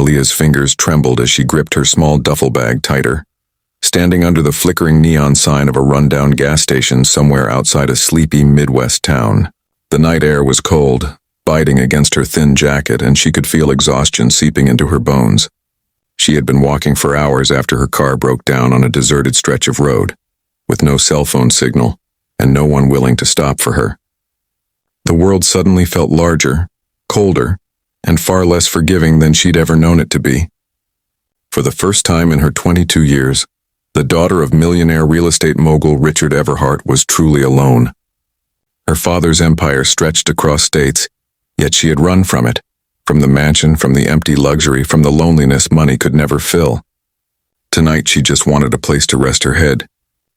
Malia's fingers trembled as she gripped her small duffel bag tighter. Standing under the flickering neon sign of a rundown gas station somewhere outside a sleepy Midwest town. The night air was cold, biting against her thin jacket, and she could feel exhaustion seeping into her bones. She had been walking for hours after her car broke down on a deserted stretch of road, with no cell phone signal, and no one willing to stop for her. The world suddenly felt larger, colder, and far less forgiving than she'd ever known it to be. For the first time in her 22 years, the daughter of millionaire real estate mogul Richard Everhart was truly alone. Her father's empire stretched across states, yet she had run from it, from the mansion, from the empty luxury, from the loneliness money could never fill. Tonight she just wanted a place to rest her head,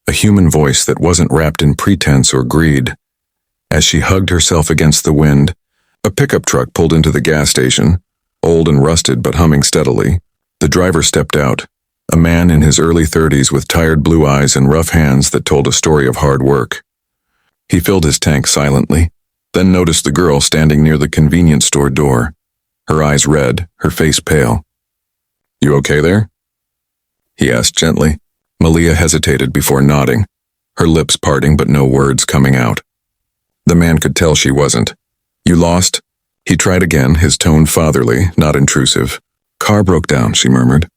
a human voice that wasn't wrapped in pretense or greed. As she hugged herself against the wind, a pickup truck pulled into the gas station, old and rusted but humming steadily. The driver stepped out, a man in his early 30s with tired blue eyes and rough hands that told a story of hard work. He filled his tank silently, then noticed the girl standing near the convenience store door, her eyes red, her face pale. "You okay there?" he asked gently. Malia hesitated before nodding, her lips parting but no words coming out. The man could tell she wasn't. "You lost?" He tried again, his tone fatherly, not intrusive. "Car broke down," she murmured.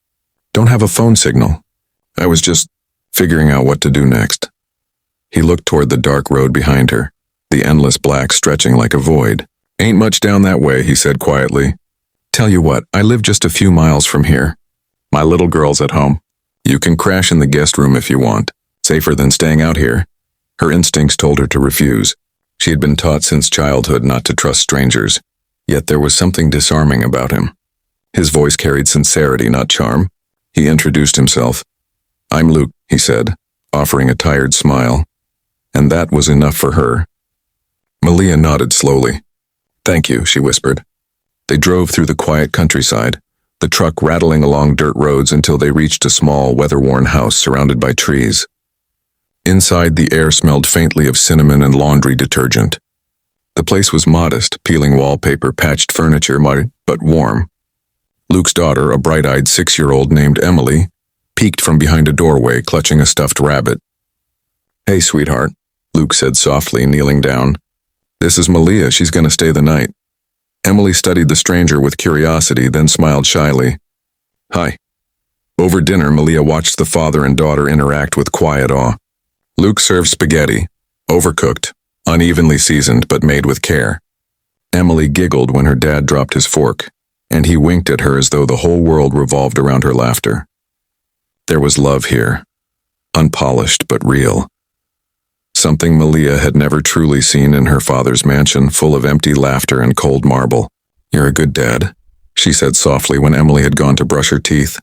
"Don't have a phone signal. I was just figuring out what to do next." He looked toward the dark road behind her, the endless black stretching like a void. "Ain't much down that way," he said quietly. "Tell you what, I live just a few miles from here. My little girl's at home. You can crash in the guest room if you want. Safer than staying out here." Her instincts told her to refuse. She had been taught since childhood not to trust strangers, yet there was something disarming about him. His voice carried sincerity, not charm. He introduced himself. "I'm Luke," he said, offering a tired smile. And that was enough for her. Malia nodded slowly. "Thank you," she whispered. They drove through the quiet countryside, the truck rattling along dirt roads until they reached a small, weather-worn house surrounded by trees. Inside, the air smelled faintly of cinnamon and laundry detergent. The place was modest, peeling wallpaper, patched furniture, but warm. Luke's daughter, a bright-eyed 6-year-old named Emily, peeked from behind a doorway, clutching a stuffed rabbit. "Hey, sweetheart," Luke said softly, kneeling down. "This is Malia. She's going to stay the night." Emily studied the stranger with curiosity, then smiled shyly. "Hi." Over dinner, Malia watched the father and daughter interact with quiet awe. Luke served spaghetti, overcooked, unevenly seasoned but made with care. Emily giggled when her dad dropped his fork, and he winked at her as though the whole world revolved around her laughter. There was love here, unpolished but real. Something Malia had never truly seen in her father's mansion, full of empty laughter and cold marble. "You're a good dad," she said softly when Emily had gone to brush her teeth.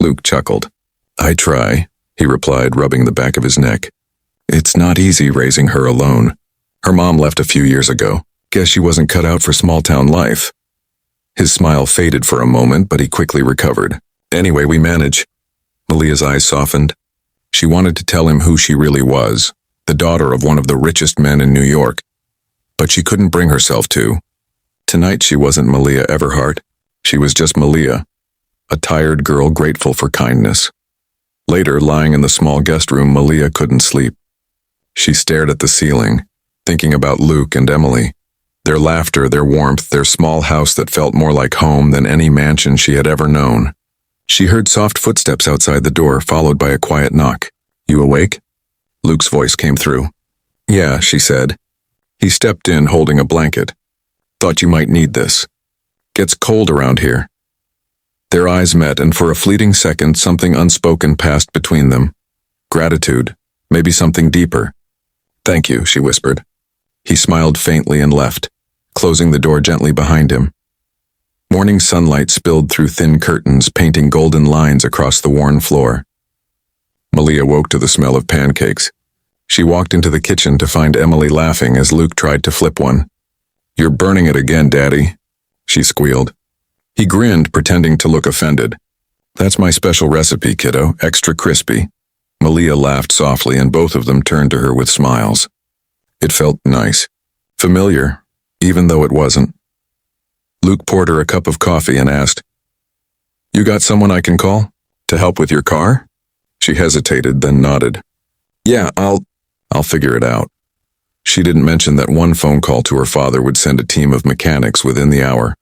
Luke chuckled. "I try," he replied, rubbing the back of his neck. "It's not easy raising her alone. Her mom left a few years ago. Guess she wasn't cut out for small-town life." His smile faded for a moment, but he quickly recovered. "Anyway, we manage." Malia's eyes softened. She wanted to tell him who she really was, the daughter of one of the richest men in New York, but she couldn't bring herself to. Tonight she wasn't Malia Everhart. She was just Malia, a tired girl grateful for kindness. Later, lying in the small guest room, Malia couldn't sleep. She stared at the ceiling, thinking about Luke and Emily, their laughter, their warmth, their small house that felt more like home than any mansion she had ever known. She heard soft footsteps outside the door, followed by a quiet knock. "You awake?" Luke's voice came through. "Yeah," she said. He stepped in, holding a blanket. "Thought you might need this. Gets cold around here." Their eyes met, and for a fleeting second something unspoken passed between them. Gratitude, maybe something deeper. "Thank you," she whispered. He smiled faintly and left, closing the door gently behind him. Morning sunlight spilled through thin curtains, painting golden lines across the worn floor. Malia woke to the smell of pancakes. She walked into the kitchen to find Emily laughing as Luke tried to flip one. "You're burning it again, Daddy," she squealed. He grinned, pretending to look offended. "That's my special recipe, kiddo, extra crispy." Malia laughed softly, and both of them turned to her with smiles. It felt nice, familiar, even though it wasn't. Luke poured her a cup of coffee and asked, You got someone I can call? To help with your car? She hesitated, then nodded. Yeah, I'll figure it out. She didn't mention that one phone call to her father would send a team of mechanics within the hour.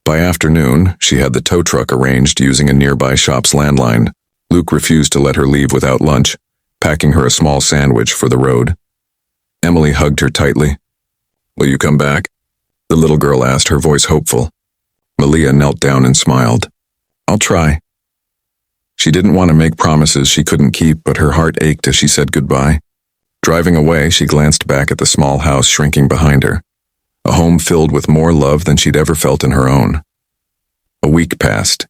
By afternoon, she had the tow truck arranged using a nearby shop's landline. Luke refused to let her leave without lunch, packing her a small sandwich for the road. Emily hugged her tightly. Will you come back? The little girl asked, her voice hopeful. Malia knelt down and smiled. I'll try. She didn't want to make promises she couldn't keep, but her heart ached as she said goodbye. Driving away, she glanced back at the small house shrinking behind her, a home filled with more love than she'd ever felt in her own. A week passed.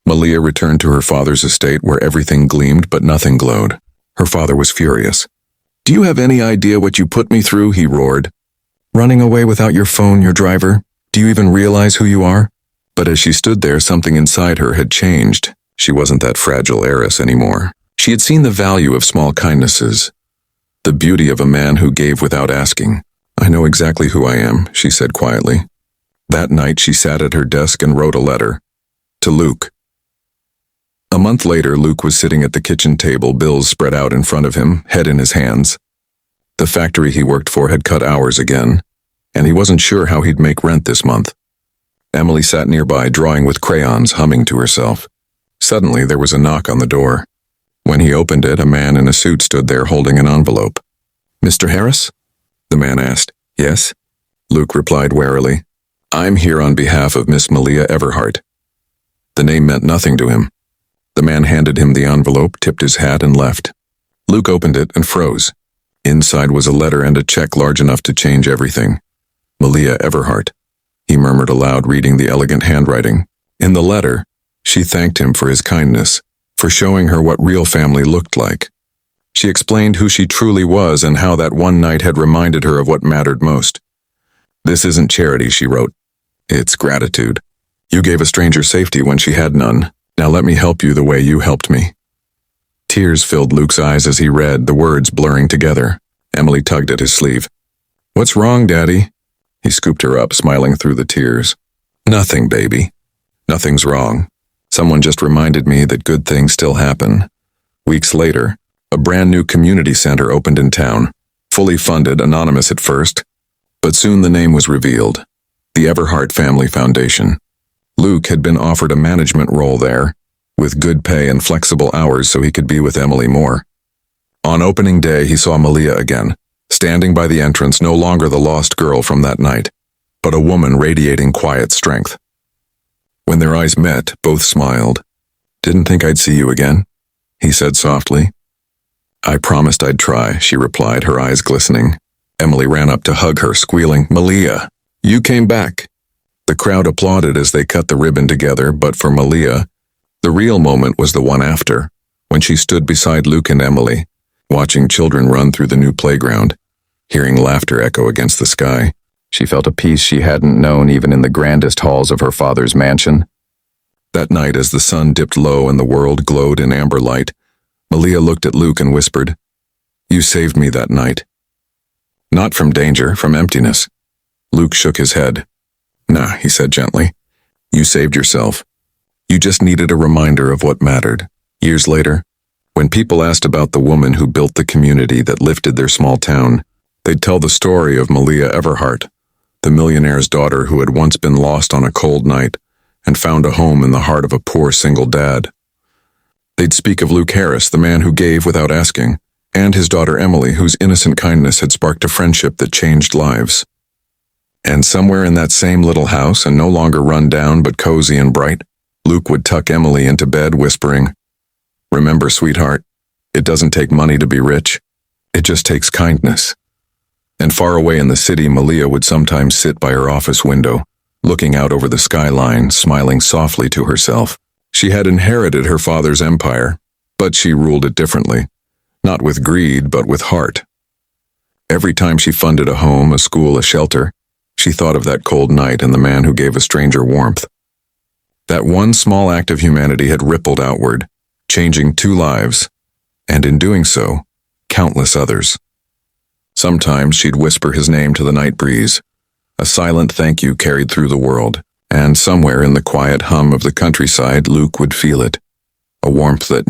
Malia returned to her father's estate where everything gleamed but nothing glowed. Her father was furious. Do you have any idea what you put me through? He roared. Running away without your phone, your driver? Do you even realize who you are? But as she stood there, something inside her had changed. She wasn't that fragile heiress anymore. She had seen the value of small kindnesses, the beauty of a man who gave without asking. I know exactly who I am, she said quietly. That night she sat at her desk and wrote a letter. To Luke. A month later, Luke was sitting at the kitchen table, bills spread out in front of him, head in his hands. The factory he worked for had cut hours again, and he wasn't sure how he'd make rent this month. Emily sat nearby, drawing with crayons, humming to herself. Suddenly, there was a knock on the door. When he opened it, a man in a suit stood there holding an envelope. Mr. Harris? The man asked. Yes? Luke replied warily. I'm here on behalf of Miss Malia Everhart. The name meant nothing to him. The man handed him the envelope, tipped his hat, and left. Luke opened it and froze. Inside was a letter and a check large enough to change everything. Malia Everhart. He murmured aloud, reading the elegant handwriting. In the letter, she thanked him for his kindness, for showing her what real family looked like. She explained who she truly was and how that one night had reminded her of what mattered most. This isn't charity, she wrote. It's gratitude. You gave a stranger safety when she had none. Now let me help you the way you helped me. Tears filled Luke's eyes as he read, the words blurring together. Emily tugged at his sleeve. What's wrong, Daddy? He scooped her up, smiling through the tears. Nothing, baby. Nothing's wrong. Someone just reminded me that good things still happen. Weeks later, a brand new community center opened in town, fully funded, anonymous at first, but soon the name was revealed. The Everhart Family Foundation. Luke had been offered a management role there, with good pay and flexible hours so he could be with Emily more. On opening day, he saw Malia again, standing by the entrance, no longer the lost girl from that night, but a woman radiating quiet strength. When their eyes met, both smiled. Didn't think I'd see you again, he said softly. I promised I'd try, she replied, her eyes glistening. Emily ran up to hug her, squealing, Malia, you came back. The crowd applauded as they cut the ribbon together, but for Malia, the real moment was the one after, when she stood beside Luke and Emily, watching children run through the new playground, hearing laughter echo against the sky. She felt a peace she hadn't known even in the grandest halls of her father's mansion. That night, as the sun dipped low and the world glowed in amber light, Malia looked at Luke and whispered, You saved me that night. Not from danger, from emptiness. Luke shook his head. Nah, he said gently. You saved yourself. You just needed a reminder of what mattered. Years later, when people asked about the woman who built the community that lifted their small town, they'd tell the story of Malia Everhart, the millionaire's daughter who had once been lost on a cold night and found a home in the heart of a poor single dad. They'd speak of Luke Harris, the man who gave without asking, and his daughter Emily, whose innocent kindness had sparked a friendship that changed lives. And somewhere in that same little house, and no longer run down but cozy and bright, Luke would tuck Emily into bed, whispering, Remember, sweetheart, it doesn't take money to be rich. It just takes kindness. And far away in the city, Malia would sometimes sit by her office window, looking out over the skyline, smiling softly to herself. She had inherited her father's empire, but she ruled it differently, not with greed, but with heart. Every time she funded a home, a school, a shelter, she thought of that cold night and the man who gave a stranger warmth. That one small act of humanity had rippled outward, changing 2 lives, and in doing so, countless others. Sometimes she'd whisper his name to the night breeze, a silent thank you carried through the world. And somewhere in the quiet hum of the countryside, Luke would feel it, a warmth that